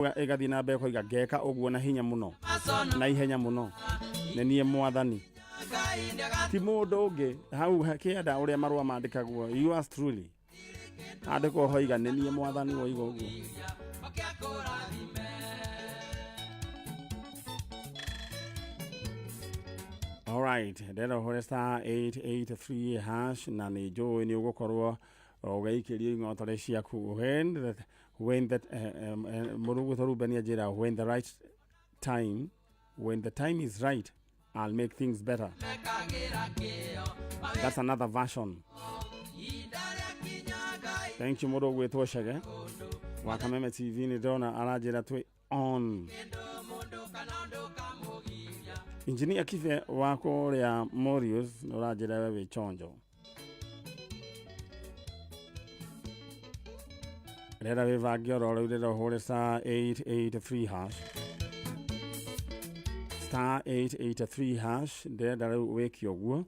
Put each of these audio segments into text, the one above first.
Egathi na mbere koiga ngeka uguo na hinya muno na ihenya muno nenie mwathani ti mundu ungi hau kienda uria marua mandikagwo yours truly andiko hoiga nenie mwathani woiga uguo. Alright, ndero hore star 883 hash na ni joy ni ugukorwo ugaikiria ingotore ciaku when that murugu torubania jira when the time is right, I'll make things better. That's another version. Thank you murugu wetwo shage Wakameme TV ni dona arajira twi on Engineer Kife wako ria Morius urajira wewe chonjo Rera vivagio rolo rero hore star 883 hash star 883 hash ndera wekio guo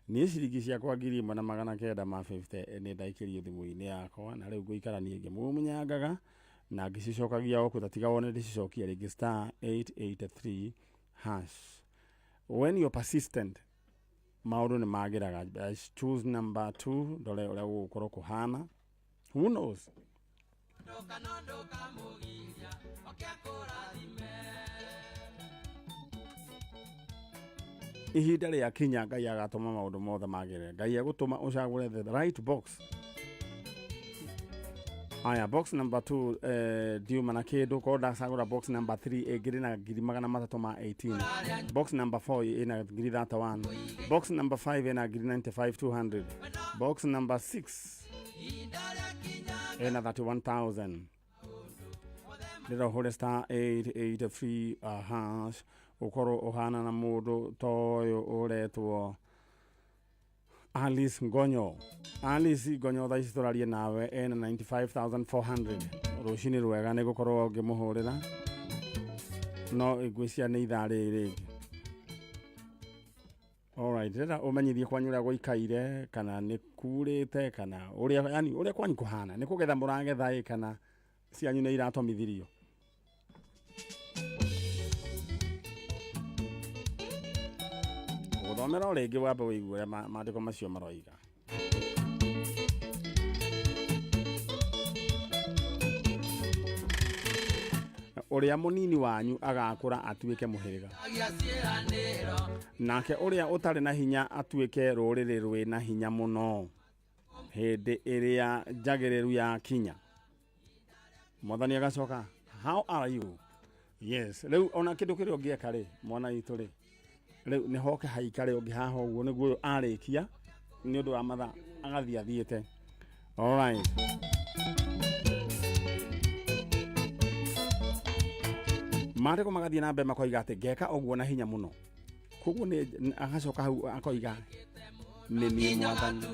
ni cirigi cia kwa ngiri na magana kenda ma 50 ni ndaikirio thimu-ini yakwa na riu nguikarania ngimunyangaga na ngicicokagia oku tatiga wone ndicicokia ringi star 883 hash. When you're persistent maundu ni magiraga. Choose number 2 ndore uria gukorwo kuhana. Who knows? Ihinda ria kinya Ngai agatuma maundu mothe magire. Ngai agutuma ucagure the right box. Aya, box number 2 Diuma na Kedo koda sagura box number 3 giri na giri magana matatu ma 18. Box number 4 ina giri that one. Box number 5 ina giri 95,200. Box number 6 ina 31,000. Lero hore star 883 hash ukoro ohana na mudu toyo uretwo Alice Ngonyo. Alice Ngonyo tha isitorarie nawe ena 95,400. Rushini rwega ni gukorwo ngimuhurira. No igwisia ni ithari ringi. Alright, rera umenyithie kwanyu ria guikaire kana ni kurite kana uria yani uria kwanyu kuhana ni kugetha muragetha kana cianyu ni iratomithirio. Uthomera uringi wambe wigue maandiko macio maroiga. Uria munini wanyu agakura atuike muhiriga. Nake uria utari na hinya atuike ruriri rwi na hinya muno. Hindi iria njagiriru ya kinya. Mwathani agacoka, how are you? Yes, riu ona kindu kirio ngieka ri mwana itu ri riu ni hoke haikare ungi haha uguo niguo arikia ni undu wa matha agathia thiete. All right. Mariko magathia na mbe makoiga ati ngeka uguo na hinya muno. Koguo ni agacoka hau akoiga ni mwathani.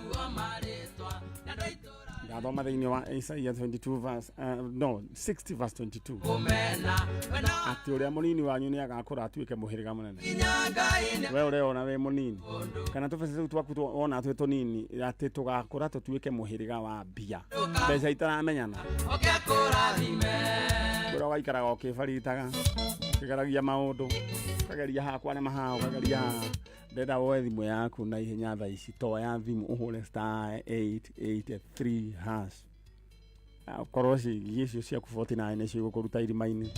Gathoma thiini wa Isaiah 22 verse 60 verse 22. Ati uria munini wanyu ni agakura atuike muhiriga munene. We uria ona we munini kana tufese twaku ona twe tunini ati tugakura tutuike muhiriga wa mbia. Mbeca itaramenyana. Bora waikaraga ukibaritaga kigaragia maundu kageria hakwa na mahao kageria ndenda woe thimu yaku na ihenya tha ici to ya thimu uhure star 883 hash koroshi gicio cia ku 49 nicio gukuruta irima-ini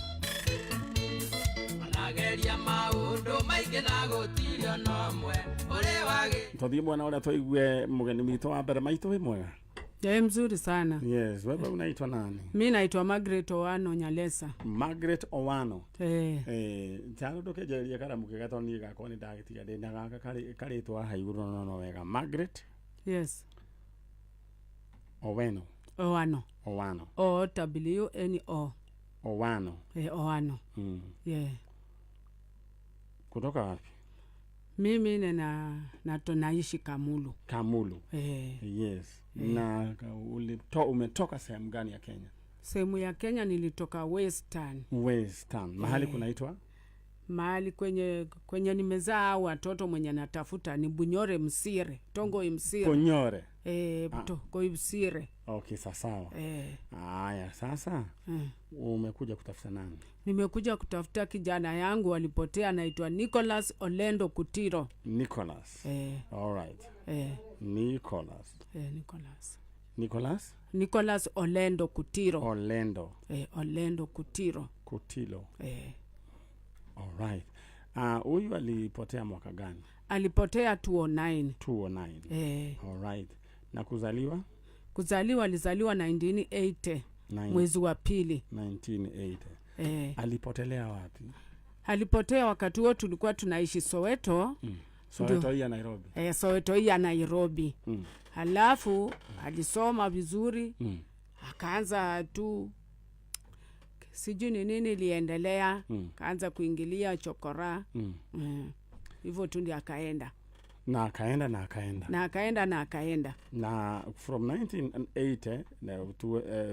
anageria maundu maingi na gutirio nomwe uri wagi tothie mwana uria twigue mugeni mitu wa mbere maitu wi mwega. Mzuri sana. Yes, wewe unaitwa nani? Mimi naitwa Margaret Owano Nyalesa. Margaret Owano. Chalo dokejeria karamuke gatoni gako ni ndagitiga ndi nagaka kari twa haiguru no wega. Margaret? Yes. Owano. Owano. Owano. O W N O. Owano. Owano. Yeah. Kutoka wapi? Mimi naishi Kamulu. Kamulu. Yes. Na umetoka sehemu gani ya Kenya? Sehemu ya Kenya nilitoka Western. Western. Mahali kunaitwa? mahali kwenye nimezaa watoto mwenye natafuta ni Bunyore Msire, Tongo Msire. Bunyore. Tongo Msire. Okay, sawa. Haya, sasa umekuja kutafuta nani? Nimekuja kutafuta kijana yangu alipotea, anaitwa Nicholas Olendo Kutiro. Nicholas. All right. Nicholas. Nicholas Olendo Kutiro. Olendo Kutiro. All right. Huyu alipotea mwaka gani? Alipotea 2009. All right. Na kuzaliwa alizaliwa 1980 mwezi wa pili 1980. Alipotelea wapi? Alipotea wakati huo tulikuwa tunaishi Soweto. Soweto hii ya Nairobi. Soweto hii ya Nairobi. Halafu alisoma vizuri. Akaanza tu sijui nini iliendelea. Kaanza kuingilia chokora. Hivyo tu ndio akaenda. Na akaenda. Na from 1980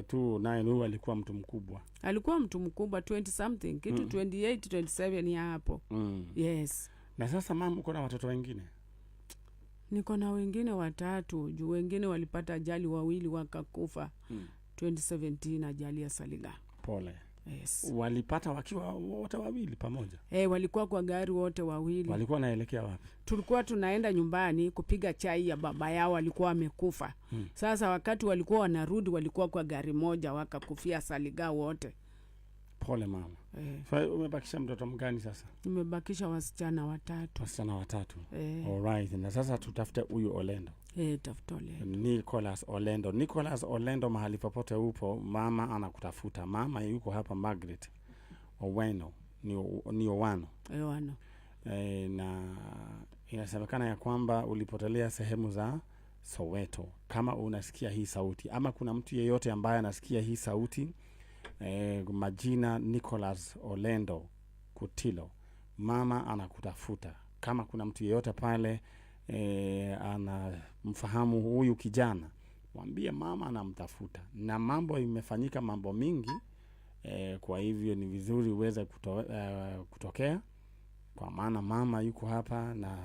to 9 alikuwa mtu mkubwa. 20 something, kitu 28, 27 ya hapo. Yes. Na sasa mama, uko na watoto wengine? Niko na wengine 3, juu wengine walipata ajali, 2 wakakufa. 2017 ajali ya Saliga. Pole. Yes. Walipata wakiwa wote 2 pamoja? Walikuwa kwa gari wote 2. Walikuwa naelekea wapi? Tulikuwa tunaenda nyumbani kupiga chai ya baba yao, alikuwa amekufa. Sasa wakati walikuwa wanarudi, walikuwa kwa gari moja, wakakufia Saliga wote. Pole mama. So umebakisha mtoto mgani sasa? Nimebakisha wasichana 3. All right. Na sasa tutafute huyu Olendo. Tafuta Olendo. Nicholas Olendo, mahali popote upo, mama anakutafuta. Mama yuko hapa Margaret Oweno, ni Owano. Na inasemekana ya kwamba ulipotelea sehemu za Soweto. Kama unasikia hii sauti, ama kuna mtu yeyote ambaye anasikia hii sauti, majina Nicholas Olendo Kutilo, mama anakutafuta. Kama kuna mtu yeyote pale anamfahamu huyu kijana, mwambie mama anamtafuta. Na mambo imefanyika, mambo mingi, kwa hivyo ni vizuri uweze kutokea, kwa maana mama yuko hapa na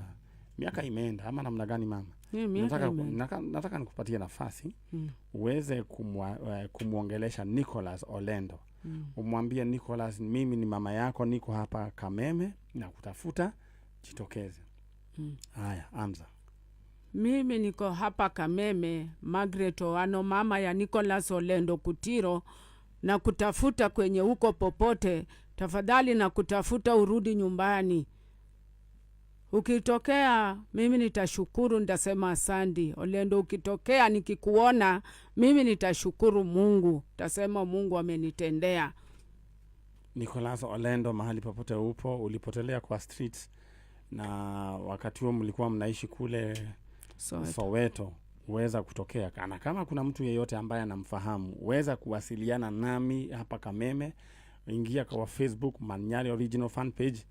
miaka imeenda. Ama namna gani mama? Nataka nikupatie nafasi uweze kumuongelesha Nicholas Olendo. Umwambie Nicholas, mimi ni mama yako, niko hapa Kameme na kutafuta, jitokeze. Haya, anza. Mimi niko hapa Kameme, Margaret Owano, mama ya Nicholas Olendo Kutiro, na kutafuta kwenye huko popote. Tafadhali na kutafuta, urudi nyumbani. Ukitokea mimi nitashukuru, nitasema asante. Olendo, ukitokea nikikuona mimi nitashukuru Mungu, tasema Mungu amenitendea. Nicholas Olendo, mahali popote upo, ulipotelea kwa streets, na wakati huo mlikuwa mnaishi kule Soweto, uweza kutokea. Kama kuna mtu yeyote ambaye anamfahamu, uweza kuwasiliana nami hapa Kameme. Ingia kwa Facebook Manyali Original Fan Page,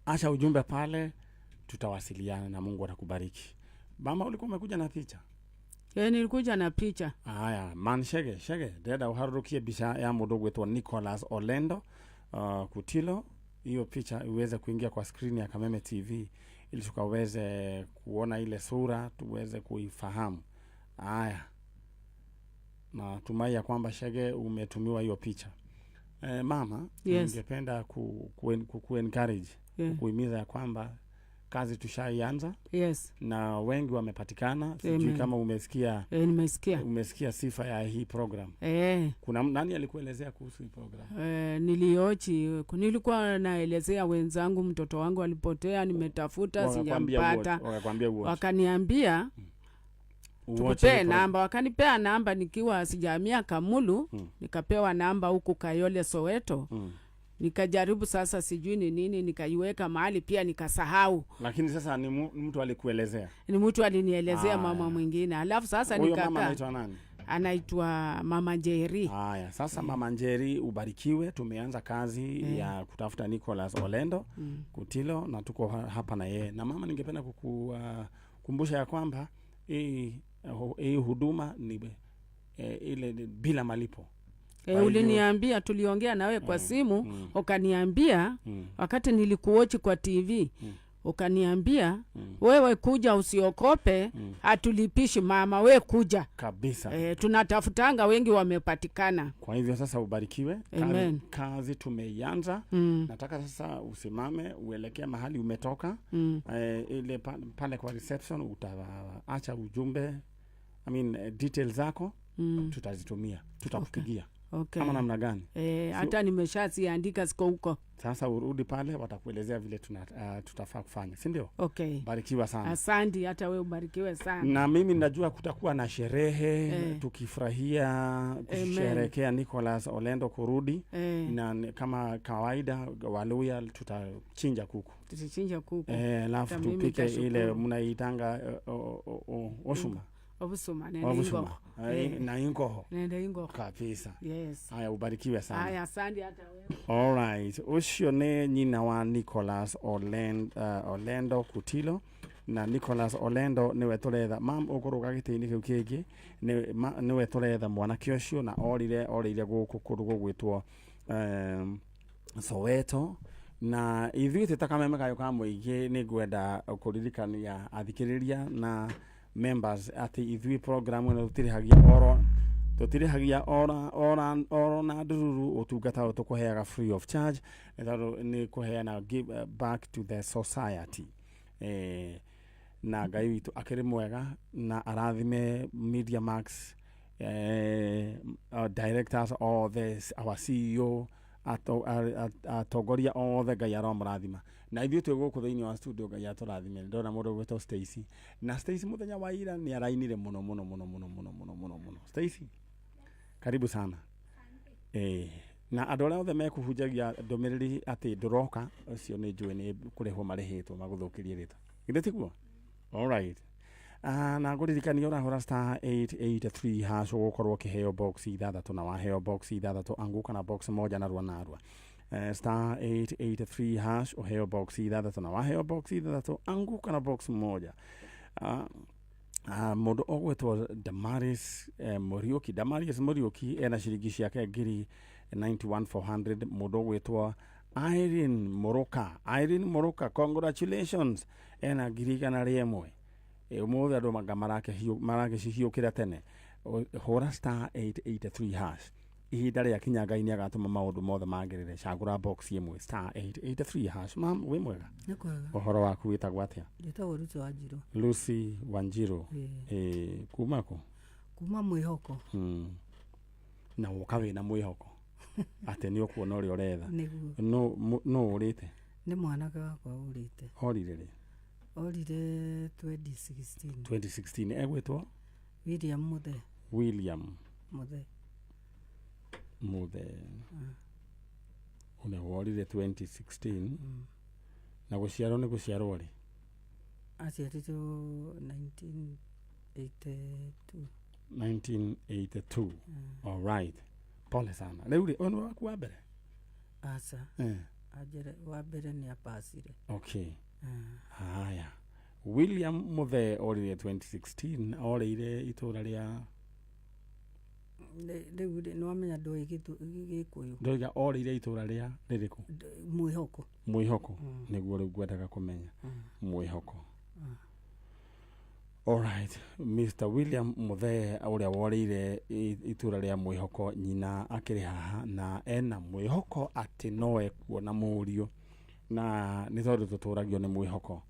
acha ujumbe pale, tutawasiliana na Mungu atakubariki. Mama, ulikuwa umekuja na picha? Nilikuja na picha. Haya, man shege deda uharurukie bisha ya mudogo wetu Nicholas Olendo Kutilo. Hiyo picha iweze kuingia kwa screen ya Kameme TV ili tukaweze kuona ile sura, tuweze kuifahamu. Haya, na tumai ya kwamba shege umetumiwa hiyo picha. Mama, ningependa ku-encourage, kuhimiza ya kwamba kazi tushaianza. Na wengi wamepatikana. Sijui kama umesikia. Nimesikia. Umesikia sifa ya hii program. Kuna nani alikuelezea kuhusu hii program? Niliochi. Nilikuwa naelezea wenzangu, mtoto wangu alipotea, nimetafuta sijampata. Wakaniambia tukupe namba. Wakanipea namba nikiwa sijamia Kamulu. Nikapewa namba huku Kayole Soweto. Nikajaribu sasa, sijui ni nini, nikaiweka mahali pia nikasahau. Lakini sasa ni mtu alikuelezea? Ni mtu alinielezea, mama mwingine. Alafu sasa nikaka. Mama anaitwa nani? Anaitwa Mama Njeri. Haya, sasa Mama Njeri, ubarikiwe. Tumeanza kazi ya kutafuta Nicholas Olendo Kutilo, na tuko hapa na yeye. Na mama, ningependa kukumbusha ya kwamba hii huduma ni ile bila malipo. Uliniambia, tuliongea nawe kwa simu, ukaniambia wakati nilikuochi kwa TV, ukaniambia wewe kuja, usiokope, hatulipishi mama, we kuja kabisa. Tunatafutanga, wengi wamepatikana. Kwa hivyo sasa ubarikiwe. Kazi tumeianza. Nataka sasa usimame uelekea mahali umetoka. Ile pale kwa reception utaacha ujumbe, details zako, tutazitumia, tutakupigia. Okay. Kama namna gani? Hata nimeshaziandika siko huko. Sasa urudi pale, watakuelezea vile tutafaa kufanya, si ndio? Okay. Barikiwa sana. Asante, hata wewe ubarikiwe sana. Na mimi najua kutakuwa na sherehe, tukifurahia kusherehekea Nicholas Olendo kurudi. Na kama kawaida Waluya tutachinja kuku. Tutachinja kuku. Alafu tupike ile mnaitanga osuma. Obusuma na ingoho. Nenda ingoho. Kabisa. Yes. Haya, ubarikiwe sana. Haya, asante hata wewe. All right. Ucio ne nyina wa Nicholas Olendo Kutilo. Na Nicholas Olendo niwe turetha mam ukuruga gitini kiu kingi niwe turetha mwana kiocio na orire guku kurugo gwitwo Soweto. Na ithui tutakameme kayo ka muingi ni gwenda kuririkania athikiriria na members ati ithui program ino tutirihagia ora na ndururu utungata tukuheaga free of charge, ni kuheana give back to the society. Na Ngai witu akiri mwega na arathime Media Max directors, all this, our CEO, atogoria othe Ngai aromrathima. Na ithuĩ twĩ gũkũ thĩinĩ wa studio Ngai atũrathime. Ndona mũndũ gwĩtwo Stacy. Na Stacy mũthenya wa ira nĩ arainire mũno. Stacy, karibu sana. Na andũ arĩa othe mekũhunjagia ndũmĩrĩri atĩ ndũroka, ũcio nĩ njũĩ nĩ kũrĩhwo marĩhĩtwo magũthũkĩrie rĩtwa. Githĩ tiguo? All right. Na ngũririkania ũrahũra star 883 hash ũgũkorwo ũkĩheo box ithathatũ, na waheo box ithathatũ anguka na box moja narua. Star 883 hash uheo box ithathatũ, na waheo box ithathatũ anguka na box moja. Mũndũ ogwĩtwo Damaris Muriuki ena ciringi ciake ngiri 91,400. Mũndũ ogwĩtwo Irene Muruka, congratulations, ena ngiri 100. Ũmũthĩ andũ maragĩcihiũkĩra tene. Hũra star 883 hash. Ihinda rĩa kinya Ngai nĩ agatũma maũndũ mothe magĩrĩre. Cagũra box ĩmwe star 883 hash. Mam, wĩ mwega? Nĩ kwega. Ũhoro waku wĩtagwo atĩa? Njĩtagwo Lucy Wanjiru. Lucy Wanjiru. Kuma kũ? Kuma Mwĩhoko. Na ũka wĩna mwĩhoko atĩ nĩ ũkuona ũrĩa ũretha. Nĩguo. No ũrĩte? Nĩ mwanake wakwa ũrĩte. Orire rĩ? Orire 2016. 2016. Egwĩtwo? William Muthe. Una worire 2016. Na gũciarwo nĩ gũciarwo rĩ? Aciarĩtwo 1982. 1982. All right. Pole sana. Rĩu rĩ, ono waku wa mbere? Aca. Wa mbere nĩ apacire. Okay. Haya. William Muthe orire 2016, orire itũra rĩa rĩu nĩwamenya ndoĩ Gĩkũyũ. Ndoiga orire itũra rĩa rĩrĩkũ? Mwĩhoko. Nĩguo rĩu ngwendaga kũmenya. Mwĩhoko. All right. Mr. William Muthe ũrĩa worĩire itũra rĩa Mwĩhoko, nyina akĩrĩ haha na ena mwĩhoko atĩ no ekuona mũriũ, na nĩ tondũ tũtũragio nĩ mwĩhoko.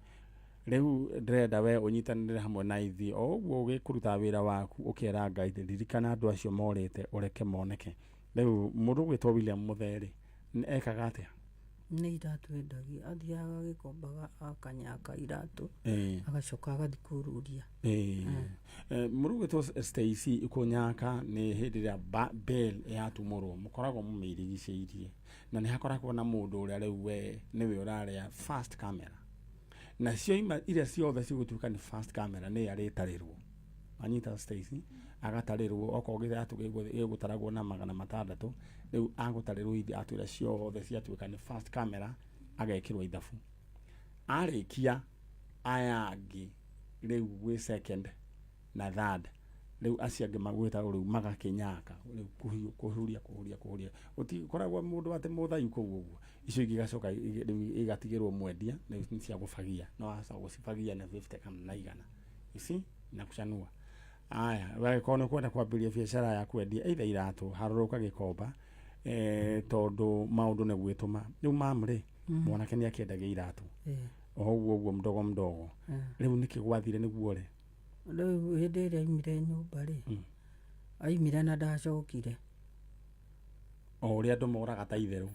Rĩu ndĩrenda we ũnyitanĩre hamwe na ithi o ũguo ũgĩkũruta wĩra waku ũkĩera Ngai ririkana andũ acio morĩte ũreke moneke. Rĩu mũndũ gwĩtwo William Muthe rĩ, ekaga atĩa? Nĩ iratũ endagia, athiaga agĩkombaga akanyaka iratũ, agacoka agathiĩ kũruria. Mũndũ gwĩtwo Stacy kũnyaka nĩ hĩndĩ ĩrĩa bell yatumũrwo, mũkoragwo mũmĩrigicĩirie, na nĩ hakoragwo na mũndũ ũrĩa rĩu we nĩwe ũrarĩa first camera. Na cio iria ciothe cigũtuĩka nĩ first camera nĩ arĩtarĩrwo. Anyita Stacy agatarĩrwo okorwo gĩthatũ gĩgũtaragwo na 600, rĩu agũtarĩrwo ithi atwĩra ciothe ciatuĩka nĩ first camera, agekĩrwo ithabu. Arĩkia aya angĩ rĩu gwĩ second na third riu aciange magwita riu magakinyaka riu kuhuria uti koragwo mundu ate muthayu kuguo icio igigacoka igatigirwo mwendia ni cia gufagia no asa gucifagia na 50 kana na 100 isi na kuchanua aya wewe kono kwenda kwambiria biashara ya kwendia either iratu haruruka gikomba tondu maundu ne gwituma riu mamre mwanake ni akiendaga iratu oguo mdogo riu nikigwathire niguo re riu hindi iria imire nyumba ri aimire na ndacokire uria andu moraga ta itheru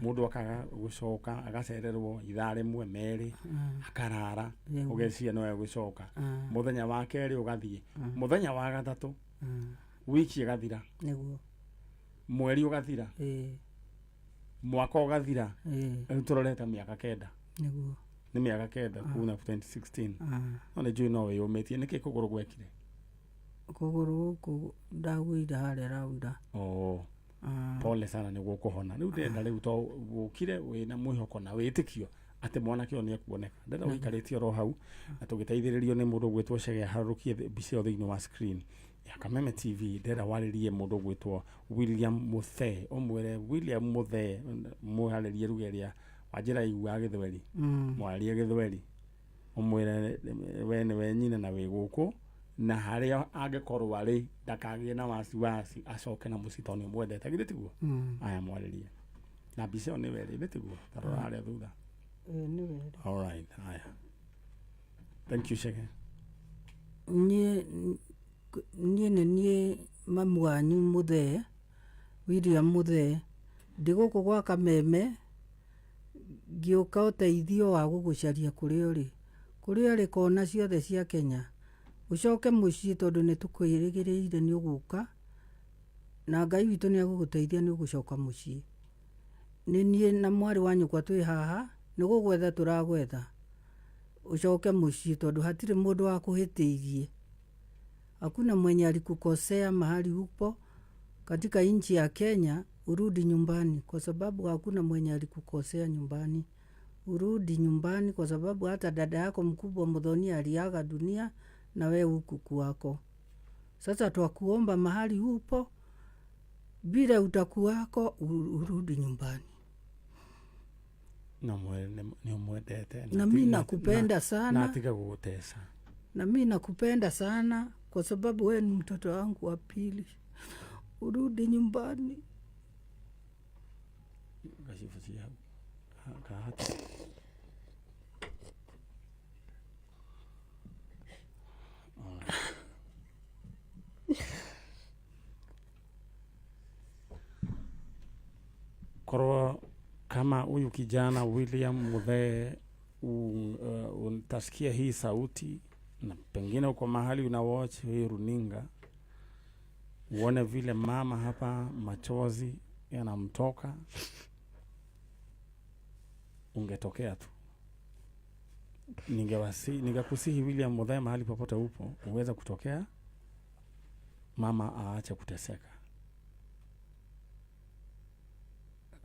mundu akaga gucoka agacererwo ithaa rimwe meri akarara ugecia no gucoka muthenya wa keri ugathie muthenya wa gatatu wiki igathira niguo mweri ugathira mwaka ugathira turoreta miaka 9 niguo ni miaka 9 kuna 2016 no juu no yumetie niki kuguru gwekire kuguru ku ndagwira hare raunda pole sana ni gukuhona riu ndenda riu to gukire wina mwihoko na witikio ate mwanake oni akuoneka ndenda wikaritie ro hau na tugiteithiririo ni mundu gwitwo Chege harurukie mbica thiini wa screen ya Kameme TV ndenda waririe mundu gwitwo William Muthee omwere William Muthee muharirie rugeria wajira igwa githweri mwarie githweri omwere wene wenyine na wiguku na haria angekorwo ari ndakagie na wasiwasi acoke na musitoni mwendete githitiguo aya mwaririe na mbica ni weri githitiguo tarora haria thutha ni weri all right aya thank you Chege nie mamu wanyu Muthee William Muthee ndiguku gwa Kameme giuka uteithio wa gugucaria kuria uri kona ciothe cia Kenya ucoke mucii tondu ni tukwirigiriire ni uguka na Ngai witu ni aguguteithia ni ugucoka mucii ni nie na mwari wanyu kwa twi haha ni gugwetha turagwetha ucoke mucii tondu hatire mundu wa kuhitiirie hakuna mwenye alikukosea mahali upo katika nchi ya Kenya. Urudi nyumbani kwa sababu hakuna mwenye alikukosea nyumbani. Urudi nyumbani kwa sababu hata dada yako mkubwa Muthoni aliaga dunia na wewe huku kwako. Sasa twakuomba mahali upo bila utakuwako urudi nyumbani. Na mwendete na mimi nakupenda sana na tika kugutesa. Na mimi nakupenda sana kwa sababu wewe ni mtoto wangu wa pili. Urudi nyumbani. Gashifusia kahati korwa kama huyu kijana William Muthee utasikia hii sauti na pengine uko mahali una watch hii runinga uone vile mama hapa machozi yanamtoka, ungetokea tu. Ningakusihi William Muthee mahali popote upo uweza kutokea, mama aache kuteseka.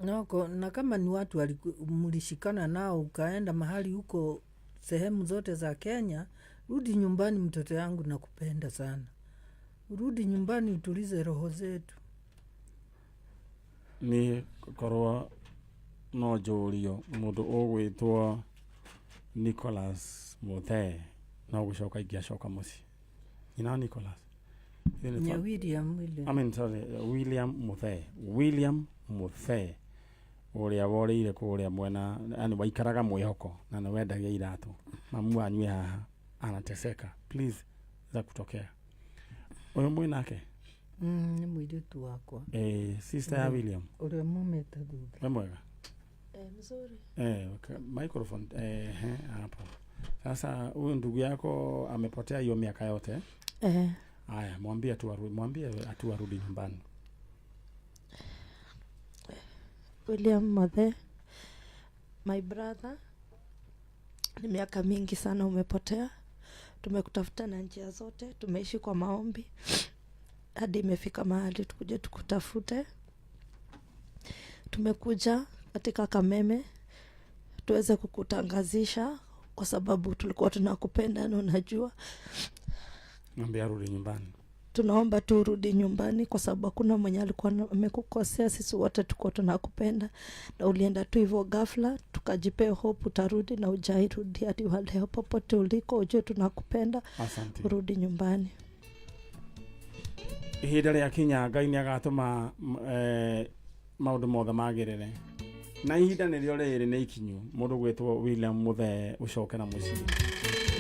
Noko na kama ni watu mlishikana nao ukaenda mahali huko sehemu zote za Kenya, rudi nyumbani mtoto yangu, nakupenda sana. Rudi nyumbani utulize roho zetu. Ni korwa no jorio mundu ogwitwa Nicholas Muthee na gucoka igiacoka muci. Ina Nicholas. Ni William. William Muthee. William Muthee. Uria woreire kuria mwena ani waikaraga mwihoko na no wendagia iratu. Mamu anyu haha anateseka. Please za kutokea. Oyo mwenake? Ni mwiretu wakwa. Sister ya William. Ule mumeta thutha. Mwega. Mzuri. Okay. Microphone hapo. Sasa huyu ndugu yako amepotea hiyo miaka yote? Haya, mwambie tu arudi nyumbani. William Muthee, my brother, ni miaka mingi sana umepotea. Tumekutafuta na njia zote, tumeishi kwa maombi hadi imefika mahali tukuje tukutafute. Tumekuja katika Kameme tuweze kukutangazisha kwa sababu tulikuwa tunakupenda na unajua. Mwambie arudi nyumbani. tunaomba tu urudi nyumbani, kwa sababu hakuna mwenye alikuwa amekukosea. Sisi wote tuko tunakupenda, na ulienda tu hivyo ghafla, tukajipe hope utarudi na ujairudi hadi leo. Popote uliko ujue tunakupenda. Asante. Urudi nyumbani. Ihinda rĩa kinya Ngai nĩ agatũma maũndũ mothe magĩrĩre, na ihinda nĩrĩo rĩrĩ nĩ ikinyu. Mũndũ gwĩtwo William Muthee ũcoke na mũciĩ.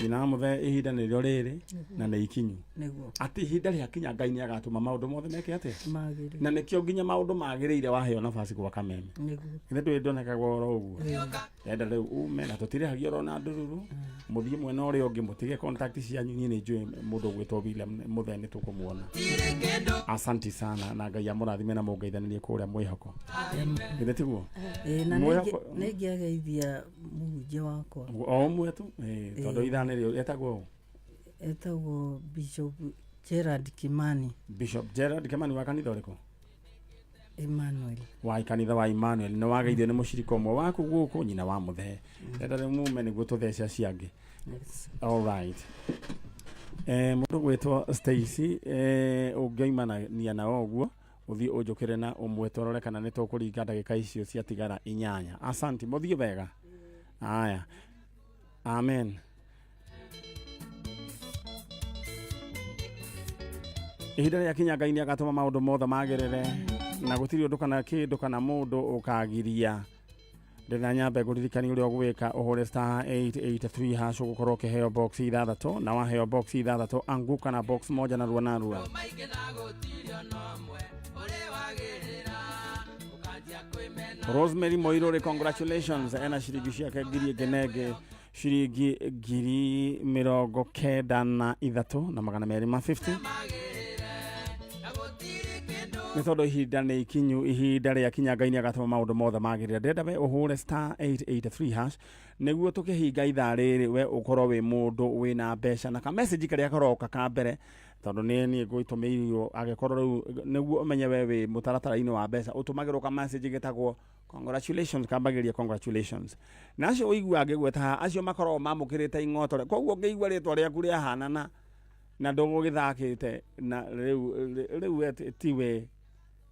Nyina Muthee ihinda nĩrĩo rĩrĩ na nĩ ikinyu. Atĩ ihinda rĩa kinya Ngai nĩ agatũma maũndũ mothe meke atĩa na nĩkĩo nginya maũndũ magĩrĩire waheo nafasi gwa Kameme. Ithe ndũĩ ndonekaga oro ũguo. Enda rĩu ume na tũtirĩhagia oro na ndũrũrũ, mũthiĩ mwena ũrĩa ũngĩ mũtige contact cianyu. Niĩ nĩ njũĩ mũndũ gwĩtwo William Muthee nĩ tũkũmuona. Asanti sana, na Ngai amũrathime na mũngeithanĩrie kũrĩa Mwĩhoko. Githĩ tiguo? Na nĩ ngĩageithia mũhunjia wakwa o ũmwe tu tondũ ithana rĩo etagwo Bishop Gerard Kimani. Bishop Gerard Kimani wa kanitha ũrĩkũ? Emmanuel. Wa kanitha wa Emmanuel. Nĩ wageithio nĩ mũcirika ũmwe waku gũkũ, nyina wa Muthee. Enda rĩu mume nĩguo tũthece ciangĩ. All right. Mũndũ gwĩtwo Stacy ũngĩoimania na ũguo ũthiĩ ũnjũkĩre na ũmwe tũrore kana nĩ tũkũringa ndagĩka icio ciatigara 8. Asante, mũthiĩ wega. Haya. Amen. Ihinda rĩa kinya Ngai nĩ agatũma maũndũ mothe magĩrĩre, na gũtirĩ ũndũ kana kĩndũ kana mũndũ ũkagiria. Ndĩna nyambe kũririkania ũrĩa ũgwĩka, ũhũre star 883 hash ũgũkorwo ũkĩheo box 6, na waheo box 6 anguka na box moja na narua. Rosemary Moirore, congratulations. Ena shiringi ciake ngiri ngenenge shiringi 93,250 na 250. Nĩ tondũ ihinda nĩ ikinyu, ihinda rĩa kinya Ngai nĩ agatũma maũndũ mothe magĩrĩre. Ndenda we ũhũre star 883 hash nĩguo tũkĩhinga ithaa rĩrĩ we ũkorwo wĩ mũndũ wĩna mbeca na ka message karĩa karoka ka mbere, tondũ nĩ ngũitũmĩirio agĩkorwo rĩu nĩguo ũmenye we wĩ mũtaratara-inĩ wa mbeca, ũtũmagĩrwo ka message gĩtagwo congratulations, kambagĩria congratulations. Na acio ũigua ngĩgweta acio makoragwo mamũkĩrĩte ing'otore, koguo ngĩigua rĩtwa rĩaku rĩahanana na ndũgũgĩthakĩte na rĩu tiwe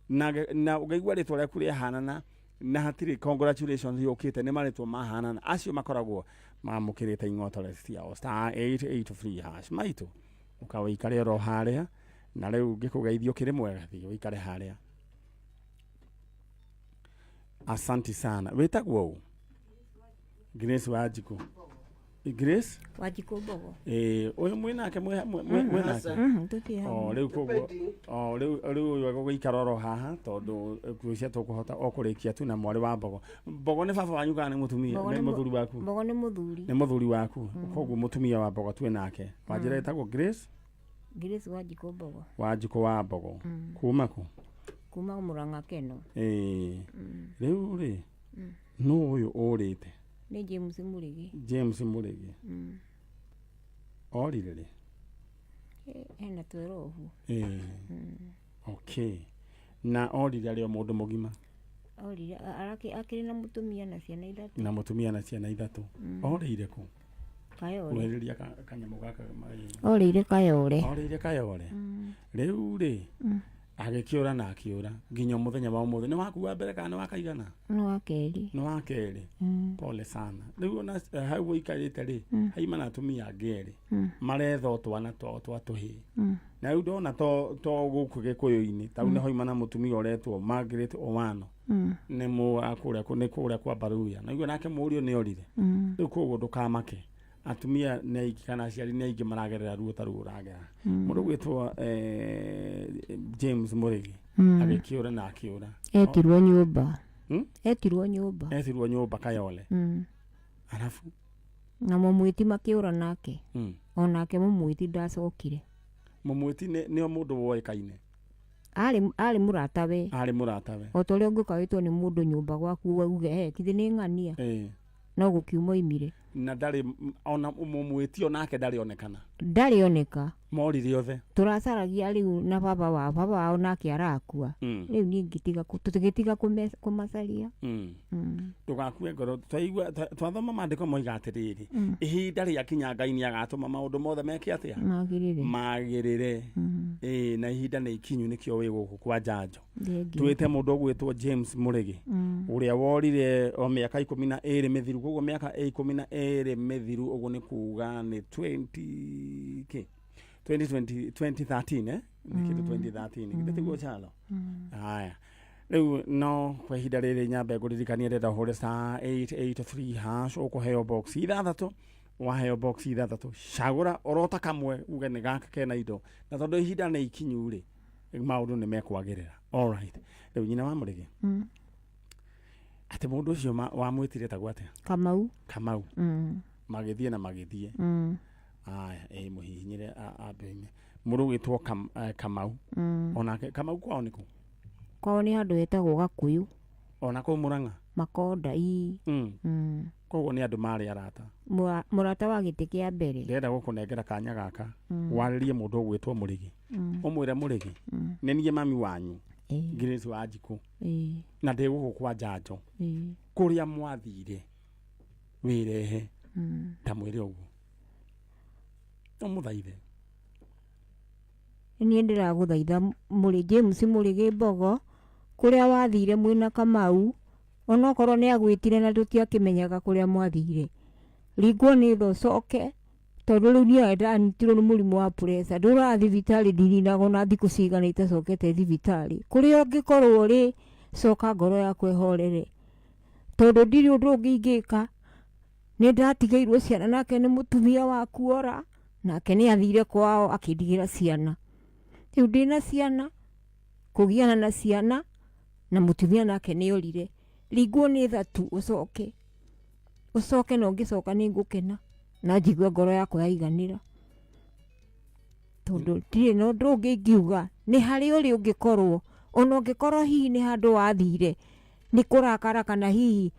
na ũngĩigua rĩtwa rĩaku rĩahanana na hatirĩ congratulations yũkĩte, nĩ marĩtwa mahanana, acio makoragwo mamũkĩrĩte ing'otore ciao. Star 883 hash maitũ ũkawĩikare oro harĩa, na rĩu ngĩkũgeithio kĩrĩ mwega thiĩ ũikare harĩa. Asanti sana. Wĩtagwo ũũ? Grace Wanjikũ. Grace Wanjikũ Mbogo. Ũyũ mwĩnake mwĩnake. Rĩu koguo rĩu ũyũ agũgĩikara oro haha tondũ kwĩcia tũkũhota okũrĩkia tu na mwarĩ wa Mbogo. Mbogo nĩ baba wanyu kana nĩ mũtumia? Nĩ mũthuri waku? Mbogo nĩ mũthuri. Nĩ mũthuri waku. Koguo mũtumia wa Mbogo twĩ nake. Wanjĩra ĩtagwo Grace? Grace Wanjikũ Mbogo. Wanjikũ wa Mbogo. Kuma kũ? Kuma Mũrang'a Keno. Rĩu rĩ nũ ũyũ ũrĩte? Nĩ James Mũrĩgi. James Mũrĩgi. Orire rĩ? Hena twerohu. Okay. Na orire arĩ o mũndũ mũgima? Orire akĩrĩ na mũtumia na ciana 3. Na mũtumia na ciana 3. Orĩire kũ? Kayore. Wereria kanyamũ gaka Orĩire Kayore. Orĩire Kayore. Rĩu rĩ agĩkĩũra na akĩũra nginya mũthenya wa ũmũthĩ. Nĩ wakua mbere kana nĩ wakaigana? Nĩ wa kerĩ. Nĩ wa kerĩ. Pole sana. Rĩu ona hau ũikarĩte rĩ haima na atumia angĩ erĩ maretha twana twa tũhĩĩ. Na rĩu ndona to gũkũ Gĩkũyũ-inĩ tau nĩ hoima na mũtumia ũretwo Margaret Owano. Nĩ kũrĩa kwa Baruya. Na nake mũriũ nĩ orire. Rĩu koguo ndũkamake. Atumia nĩ aingĩ kana aciari nĩ aingĩ maragerera ruo ta ruo ũragera. Mũndũ gwĩtwo James Mũrĩgi agĩkĩũra na akĩũra. Etirwo nyũmba. Etirwo nyũmba. Etirwo nyũmba Kayole. Arafu na mũmwĩti makĩũra nake. Onake mũmwĩti ndacokire. Mũmwĩti nĩo mũndũ woĩkaine. Arĩ mũratawe. Arĩ mũratawe. O ta ũrĩa ũngĩkawĩtwo nĩ mũndũ nyũmba gwaku uge kithĩ nĩ ng'ania. No gũkiuma imire. na ndari ona mumwitio nake ndari onekana ndarioneka morire othe turacaragia riu na baba wao nake arakua riu ni ngitiga tutigitiga kumacaria ndugakue ngoro twathoma maandiko moiga atiriri ihinda ria kinya Ngai ni agatuma maundu mothe meke atia magirire na ihinda ni ikinyu nikio wi guku kwa njanjo twite mundu gwitwo James Murigi uria worire o miaka 12 mithiru koguo miaka 12 mithiru uguo ni kuga ni 2013 nikitu 2013 gitiguo chalo haya riu no kwa ihinda riri nyambe nguririkania ndenda hore star 883 hash ukuheo box ithathatu waheo box ithathatu cagura orota kamwe uge ni gaka kena indo na tondu ihinda ni ikinyu ri maundu ni mekwagirira all right riu nyina wa Murigi ati mundu ucio wamwitire ta gwate Kamau magithie na magithie aya muhihinyire abenge murugitwo Kamau onake Kamau kwao niku kwao ni handu hetagwo Gakuyu ona ko Murang'a Makonda koguo ni andu mari arata murata wa giti kia mbere ndenda gukunengera kanya gaka waririe mundu gwitwo Murigi umwire Murigi ni nie mami wanyu Grace wa Njiku na ndiguku kwa njanjo kuria mwathire wirehe ta mwire uguo omuthaithe ni ndiraguthaitha James Murigi Mbogo kuria wathire mwina Kamau onokorwo ni agwitire na tutiakimenyaga kuria mwathire rigwo ni thocoke tondu riu ni anyitirwo ni murimu wa pressure ndura thibitari ndirinago na thiku cigana itacokete thibitari kuria ungikorwo ri coka ngoro yaku ehorere tondu ndiri undu ungingika ni ndatigairwo ciana nake ni mutumia waku ora nake ni athire kwao akindigira ciana riu ndina ciana kugiana na ciana na mutumia nake ni orire rigwo ni thatu ucoke no ngicoka ni ngukena na njigua ngoro yakwa yaiganira tondu ndire no ndungi ngiuga ni hari uri ungikorwo ona ungikorwo hihi ni handu wathire ni kurakara kana hihi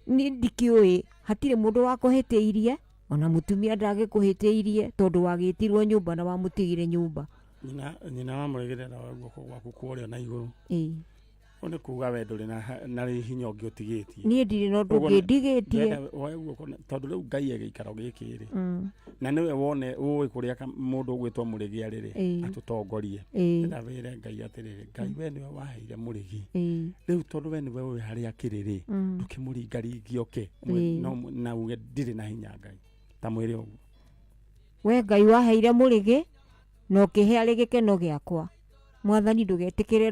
ni ndikiui hatire mundu wa kuhitiirie ona mutumia ndagikuhitiirie tondu wagitirwo nyumba na wamutigire nyumba nyina wa Murigi na guoko gwaku kuorio na iguru one kuga we nduri na hinya ungi utigitie ni ndiri no ndungi ndigitie tondu riu Ngai egikaro gikiri na niwe wone uwi kuria mundu gwitwo Murigi ariri atutongorie na wire Ngai atiriri Ngai we niwe waheire Murigi riu tondu we niwe uwi haria kiriri ndukimuringaringi oke no na uge ndiri na hinya Ngai ta mwire uguo we Ngai waheire Murigi no kihe ari gikeno giakwa mwathani ndugetikire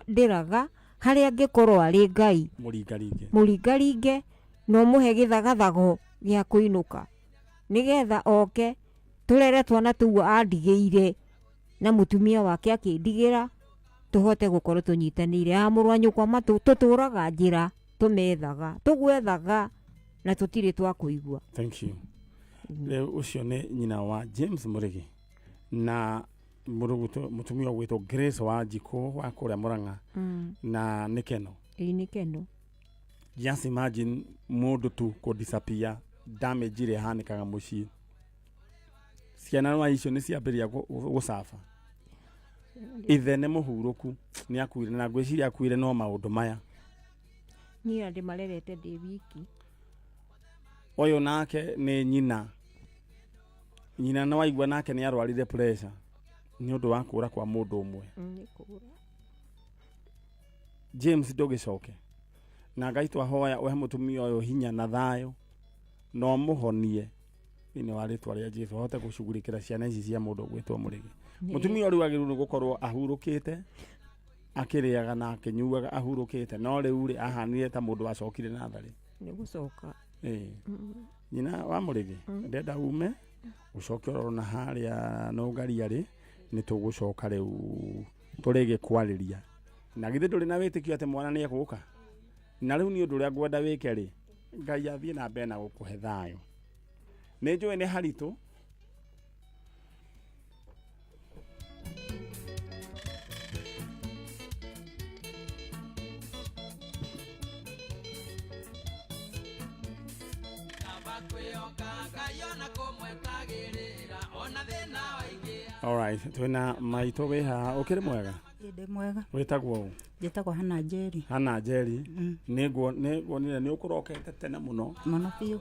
ndiraga haria ngikorwo ari Ngai muringaringe no muhe githagathago gia kuinuka nigetha oke turere twana tuo andigeire na mutumia wake akindigira tuhote gukorwo tunyitanire amurwa nyukwa matu tuturaga njira tumethaga tugwethaga na tutire twa kuigua. Thank you. Leo ucio ni nyina wa James Murigi na mutumia gwitwo Grace wa Njiku wa kuria Murang'a na nikeno just imagine mundu tu ko disappear damage ire hanikaga mucii ciana no icio ni ciambiria gucafa ithe ne muhuruku ni akuire na ngwiciria akuire no maundu maya ni andi marerete ndi wiki oyo nake ni nyina no waigua nake ni arwarire pressure ni undu wa kura kwa mundu umwe James ndugicoke na Ngai twahoya we mutumia uyu hinya na thayo no muhonie ni wa ritwa ria Jesu hote gucugurikira ciana ici cia mundu gwitwo Murigi mutumia uyu agiru gukorwo ahurukite akiriaga na akinyuaga ahurukite no riu ri ahanire ta mundu acokire na thari ni gucoka nyina wa Murigi ndenda ume ucoke rona haria no ngari ari ni tugucoka riu turige kwariria na githe nduri na witikio ate mwana ni ekuka na riu ni undu ria ngwenda wike ri Ngai athie na mbere na gukuhe thayo ni njui ni haritu Alright, twina maito weha ukiri mwega Inde mwega witagwo njitagwo Hana Njeri Hana Njeri niguonire ni ukurokete tene muno biu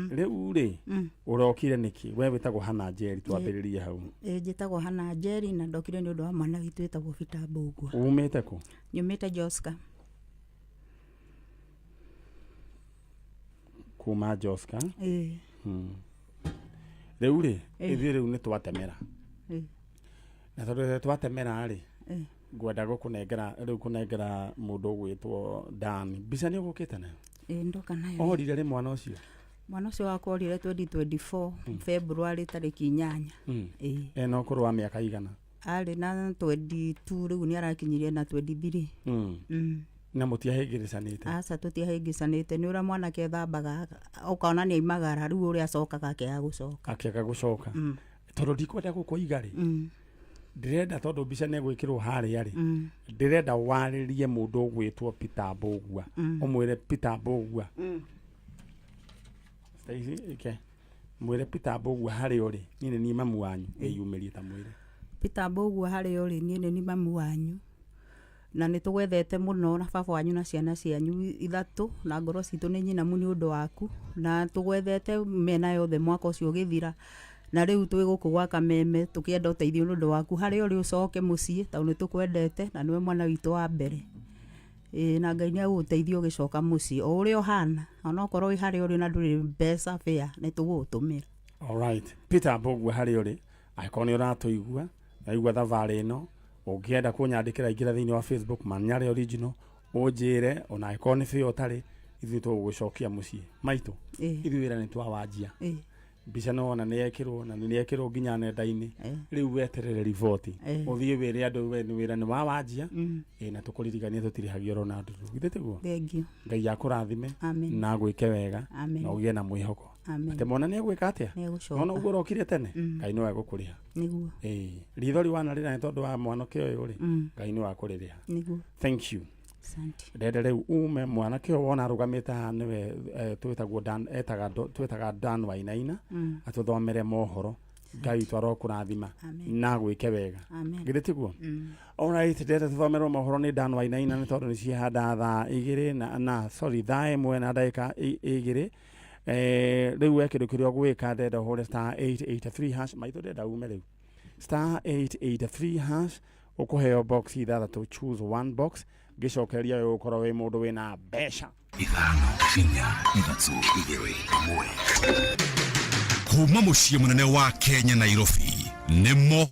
riu ri urokire niki we witagwo Hana Njeri twambiririe hau njitagwo Hana Njeri na ndokire ni undu wa mwana witu witagwo Peter Mbugua umite ku nyumite Joska kuma Joska riu ri ithuĩ riu ni twatemera na tondu twatemera ri ngwenda kunengera mundu ugwitwo Dan mbica ni ugukite nayo ndoka nayo orire ri mwana ucio wakwa orire 2024 February tariki 8 ena ukuru wa miaka igana ari na 22 riu ni arakinyirie na 23 na mutiahingiricanite aca tutiahingiricanite ni ura mwana ke thambaga ukaona ni aimagara riu uri acokaga akiaga gucoka tondu ndikwenda gukuiga ri ndirenda tondu mbica ni gwikirwo haria ri ndirenda waririe mundu ugwitwo Peter Mbugua umwire Peter Mbugua mwire Peter Mbugua hari uri ni mamu wanyu eyumirie ta mwire Peter Mbugua hari uri ni mamu wanyu na nitugwethete muno na baba wanyu na ciana cianyu ithatu na ngoro citu ni nyina mu ni undu waku na tugwethete mena yothe mwaka ucio githira na riu twi guku gwa Kameme tukienda uteithio nundu waku hari uri ucoke mucii tondu nitukwendete na niwe mwana witu wa mbere na Ngai ni aguteithio gicoka mucii o uri ohana ona okorwo wi hari uri na nduri mbeca fare nitugutumira. Alright, Peter Mbugua hari uri aikoni uratuigua aigua thavari ino ungienda kunyandikira ingira thiini wa Facebook Manyare Original unjire ona aikoni fio tari ithu tugucokia mucii maitu ithu wira ni twawajia mbica no ni yekirwo nginya nenda-ini riu weterere riboti uthie wire andu wira ni wawajia na tukuririkania tutirihagio Ronaldo githitiguo Ngai akurathime na gwike wega na ugie na mwihoko ate mona ni agwika atia ona uguo rokire tene Ngai no agukuriha niguo ritho riwana rira tondu wa mwanake uyu ri Ngai no akuriria niguo thank you ndende riu ume mwanake wona arugamite ha niwe twitagwo Dan Wainaina atuthomere mohoro Ngai twarokurathima na gwike wega githitiguo alright ndende tuthomerwo mohoro ni Dan Wainaina ni tondu ni cihanda thaa 2 na sorry thaa 1 na ndagika 2 riu wekindu kiria gwika ndenda hore star 883 hash maitho ndenda ume riu star 883 hash ukuheo box ithathatu choose one box gicokeria yo ukorwo wi mundu wina mbeca ithano kinya ithatũ igĩrĩ ĩmwe kuma muciĩ munene wa Kenya Nairobi nimo